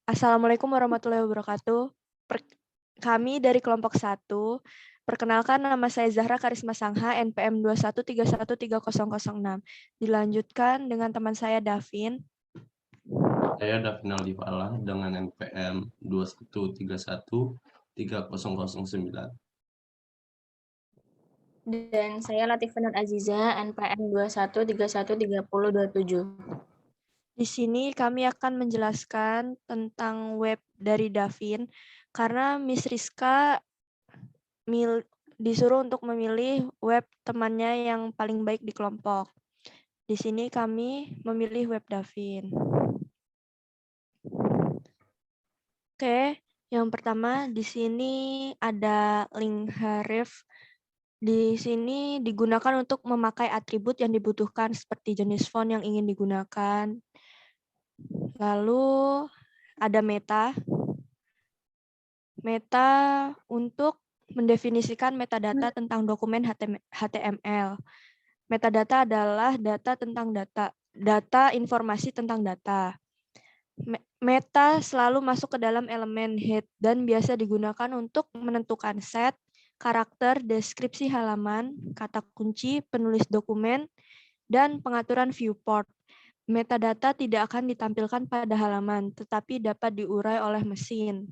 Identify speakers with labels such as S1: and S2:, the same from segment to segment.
S1: Assalamualaikum warahmatullahi wabarakatuh. Kami dari kelompok 1, perkenalkan nama saya Zahra Karisma Sangha, NPM 2131306. Dilanjutkan dengan teman saya Davin.
S2: Saya Davin Aldi Falah dengan NPM 2131309.
S3: Dan saya Latifah Nur Aziza, NPM 21313027.
S1: Di sini kami akan menjelaskan tentang web dari Davin, karena Miss Rizka disuruh untuk memilih web temannya yang paling baik di kelompok. Di sini kami memilih web Davin. Oke, yang pertama di sini ada link href. Di sini digunakan untuk memakai atribut yang dibutuhkan seperti jenis font yang ingin digunakan. Lalu ada meta. Meta untuk mendefinisikan metadata tentang dokumen HTML. Metadata adalah data tentang data informasi tentang data. Meta selalu masuk ke dalam elemen head dan biasa digunakan untuk menentukan set, karakter, deskripsi halaman, kata kunci, penulis dokumen, dan pengaturan viewport. Metadata tidak akan ditampilkan pada halaman, tetapi dapat diurai oleh mesin.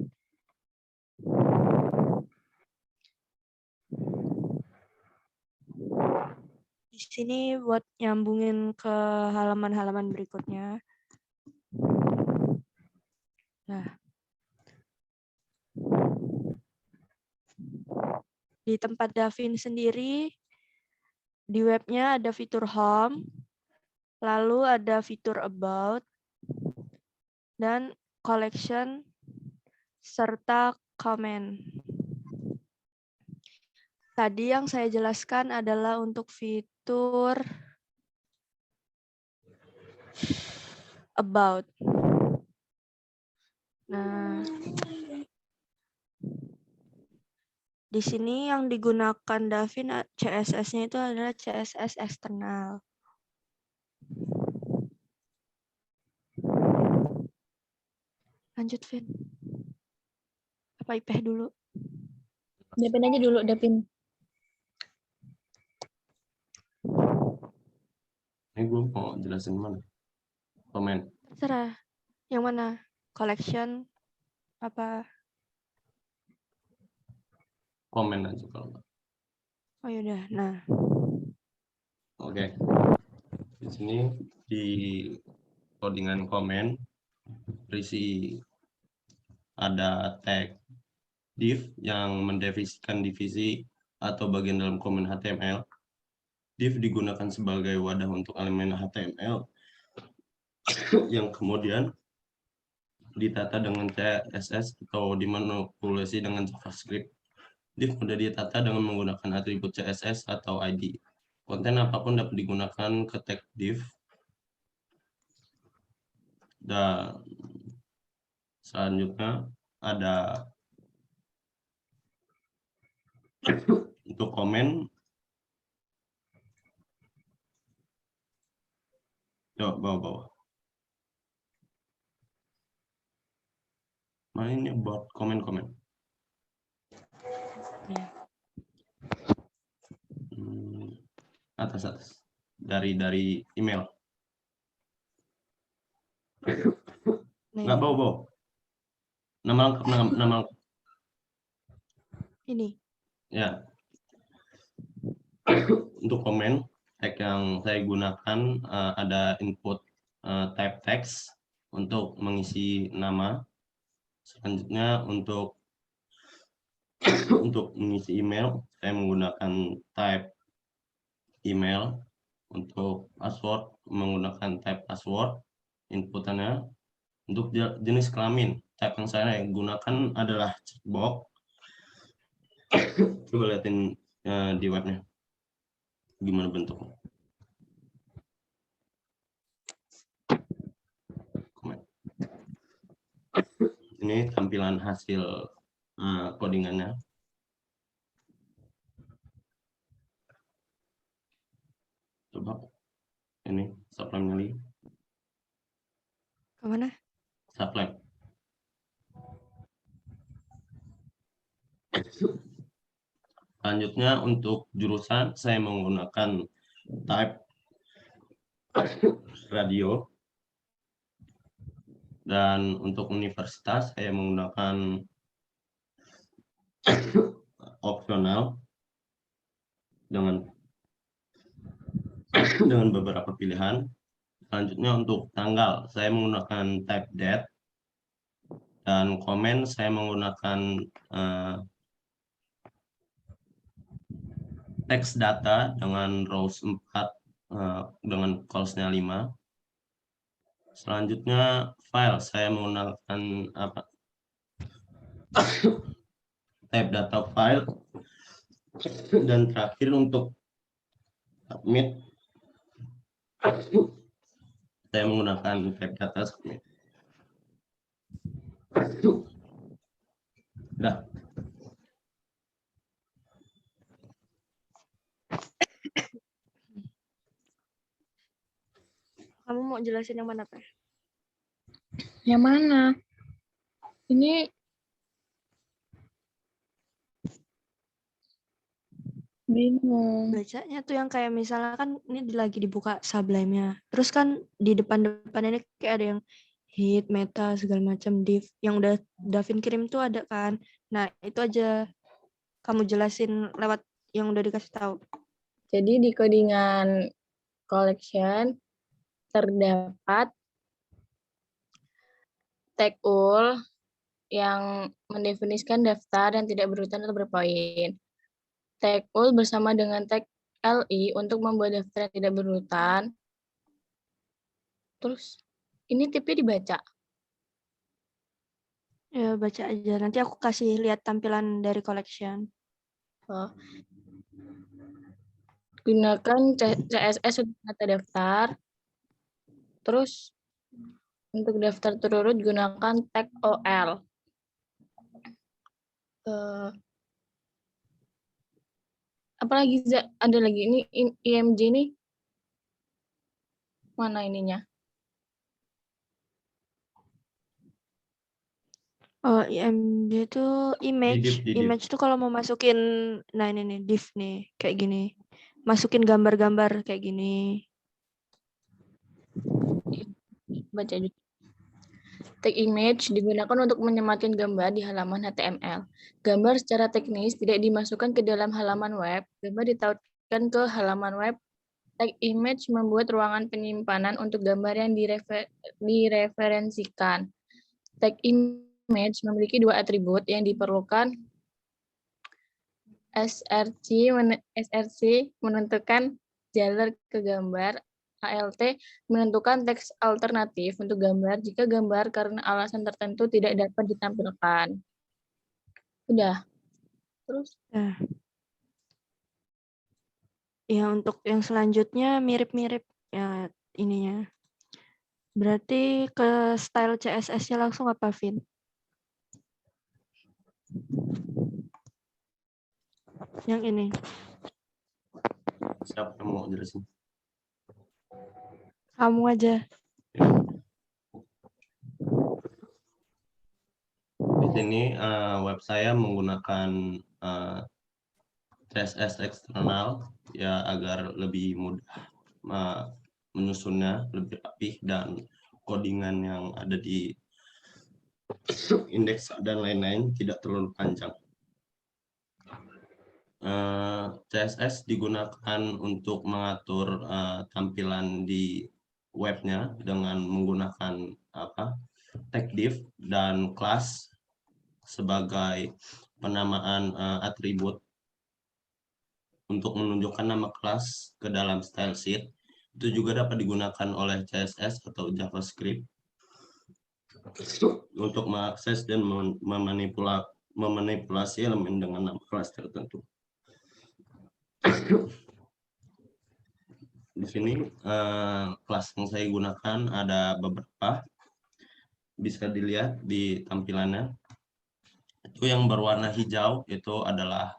S1: Di sini buat nyambungin ke halaman-halaman berikutnya. Nah, di tempat Davin sendiri, di webnya ada fitur home, lalu ada fitur about, dan collection, serta comment. Tadi yang saya jelaskan adalah untuk fitur about. Nah, di sini yang digunakan Davin CSS-nya itu adalah CSS eksternal. Lanjut, Vin. Apa IPeh dulu?
S3: Davin aja dulu, Davin.
S2: Ini gue mau jelasin mana? Komen.
S1: Terserah. Yang mana? Collection? Apa?
S2: Komen aja kalau nggak.
S1: Oh yaudah. Nah.
S2: Oke. Di sini di codingan komen berisi ada tag div yang mendefinisikan divisi atau bagian dalam komen HTML. Div digunakan sebagai wadah untuk elemen HTML yang kemudian ditata dengan CSS atau dimanipulasi dengan JavaScript. Div mudah ditata dengan menggunakan atribut CSS atau ID. Konten apapun dapat digunakan ke tag div. Dan selanjutnya ada untuk komen. Coba bawah-bawah. Nah ini buat komen-komen. Atas dari email. Nggak bawa. Nama lengkap.
S1: Ini.
S2: Ya. Untuk komen, tag yang saya gunakan ada input type text untuk mengisi nama. Selanjutnya untuk mengisi email, saya menggunakan type email. Untuk password, menggunakan type password. Inputannya untuk jenis kelamin, type yang saya gunakan adalah checkbox. Coba liatin di webnya gimana bentuknya. Ini tampilan hasil codingannya. Coba ini subline lagi.
S1: Kemana?
S2: Subline. Selanjutnya untuk jurusan saya menggunakan type radio, dan untuk universitas saya menggunakan opsional dengan beberapa pilihan. Selanjutnya untuk tanggal saya menggunakan type date, dan komen saya menggunakan teks data dengan rows 4 dengan columns-nya 5. Selanjutnya file saya menggunakan type data file, dan terakhir untuk submit saya menggunakan type data submit. Udah.
S1: Kamu mau jelasin yang mana, Teh?
S3: Yang mana? Ini bingung.
S1: Bacanya tuh yang kayak misalnya kan ini lagi dibuka Sublime-nya. Terus kan di depan-depan ini kayak ada yang hit, meta, segala macam, div. Yang udah Davin kirim tuh ada kan. Nah, itu aja kamu jelasin lewat yang udah dikasih tahu.
S3: Jadi di codingan collection terdapat tag ul yang mendefinisikan daftar yang tidak berurutan atau berpoin. Tag ul bersama dengan tag li untuk membuat daftar yang tidak berurutan. Terus ini tipnya dibaca.
S1: Ya, baca aja. Nanti aku kasih lihat tampilan dari collection.
S3: Oh. Gunakan CSS untuk data daftar. Terus untuk daftar terurut gunakan tag OL. Apalagi ada lagi ini IMG nih. Mana ininya?
S1: Oh, IMG itu image.
S2: Di div.
S1: Image tuh kalau mau masukin, nah ini nih, div nih, kayak gini. Masukin gambar-gambar kayak gini.
S3: Baca juga. Tag image digunakan untuk menyematkan gambar di halaman HTML. Gambar secara teknis tidak dimasukkan ke dalam halaman web. Gambar ditautkan ke halaman web. Tag image membuat ruangan penyimpanan untuk gambar yang direferensikan. Tag image memiliki dua atribut yang diperlukan. SRC menentukan jalur ke gambar. ALT menentukan teks alternatif untuk gambar jika gambar karena alasan tertentu tidak dapat ditampilkan. Udah. Terus?
S1: Nah. Ya, untuk yang selanjutnya mirip-mirip ya ininya. Berarti ke style CSS-nya langsung apa, Vin? Yang ini.
S2: Siapa yang mau jelasin?
S1: Kamu aja.
S2: Di sini web saya menggunakan CSS eksternal ya agar lebih mudah menyusunnya, lebih rapih, dan codingan yang ada di indeks dan lain-lain tidak terlalu panjang. CSS digunakan untuk mengatur tampilan di webnya dengan menggunakan tag div dan class sebagai penamaan atribut untuk menunjukkan nama kelas ke dalam style sheet. Itu juga dapat digunakan oleh CSS atau JavaScript untuk mengakses dan memanipulasi elemen dengan nama kelas tertentu. Di sini kelas yang saya gunakan ada beberapa, bisa dilihat di tampilannya. Itu yang berwarna hijau itu adalah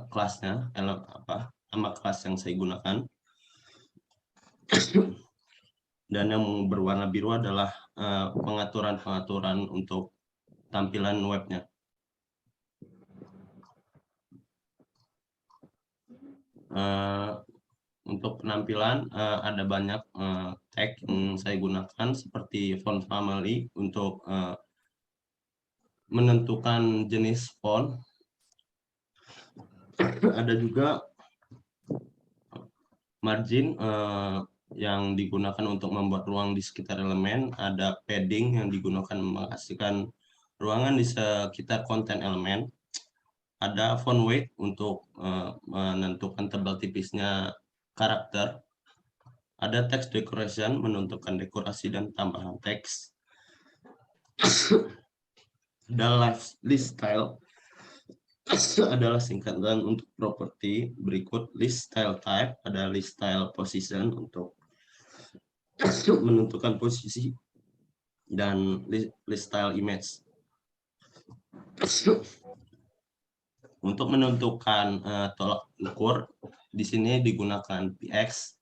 S2: kelasnya, nama kelas yang saya gunakan. Dan yang berwarna biru adalah pengaturan-pengaturan untuk tampilan webnya. Untuk penampilan ada banyak tag yang saya gunakan seperti font family untuk menentukan jenis font. Ada juga margin yang digunakan untuk membuat ruang di sekitar elemen, ada padding yang digunakan menghasilkan ruangan di sekitar konten elemen, ada font weight untuk menentukan tebal tipisnya karakter, ada text decoration menentukan dekorasi dan tambahan teks, ada list style adalah singkatan untuk properti. Berikut list style type, ada list style position untuk menentukan posisi, dan list style image. Untuk menentukan tolak ukur, di sini digunakan px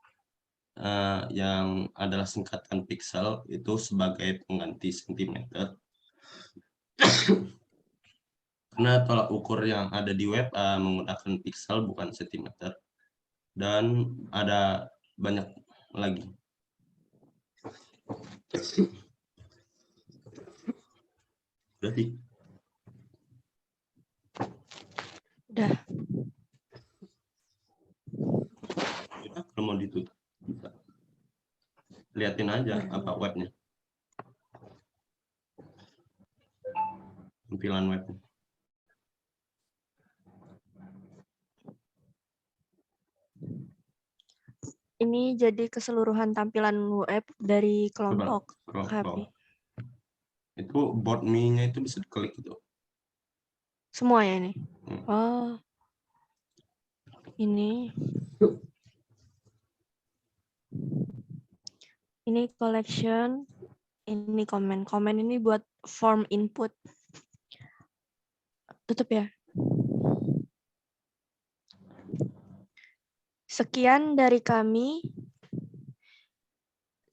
S2: yang adalah singkatan pixel itu sebagai pengganti sentimeter. Karena tolak ukur yang ada di web menggunakan pixel bukan sentimeter, dan ada banyak lagi. Berarti
S1: Udah.
S2: kalau mau ditutup bisa. Liatin aja apa webnya, tampilan webnya.
S1: Ini jadi keseluruhan tampilan web dari kelompok
S2: Scroll ke
S1: kami.
S2: bawah. Itu board me-nya itu bisa diklik gitu.
S1: Semua ya ini. Oh. Ini collection, ini komen. Komen ini buat form input. Tutup ya. Sekian dari kami.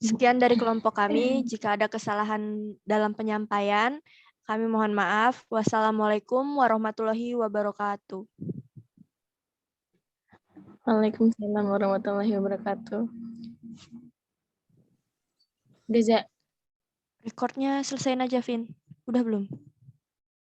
S1: Sekian dari kelompok kami. Jika ada kesalahan dalam penyampaian, kami mohon maaf. Wassalamualaikum warahmatullahi wabarakatuh.
S3: Waalaikumsalam warahmatullahi wabarakatuh. Geza.
S1: Recordnya selesaiin aja, Vin. Udah belum?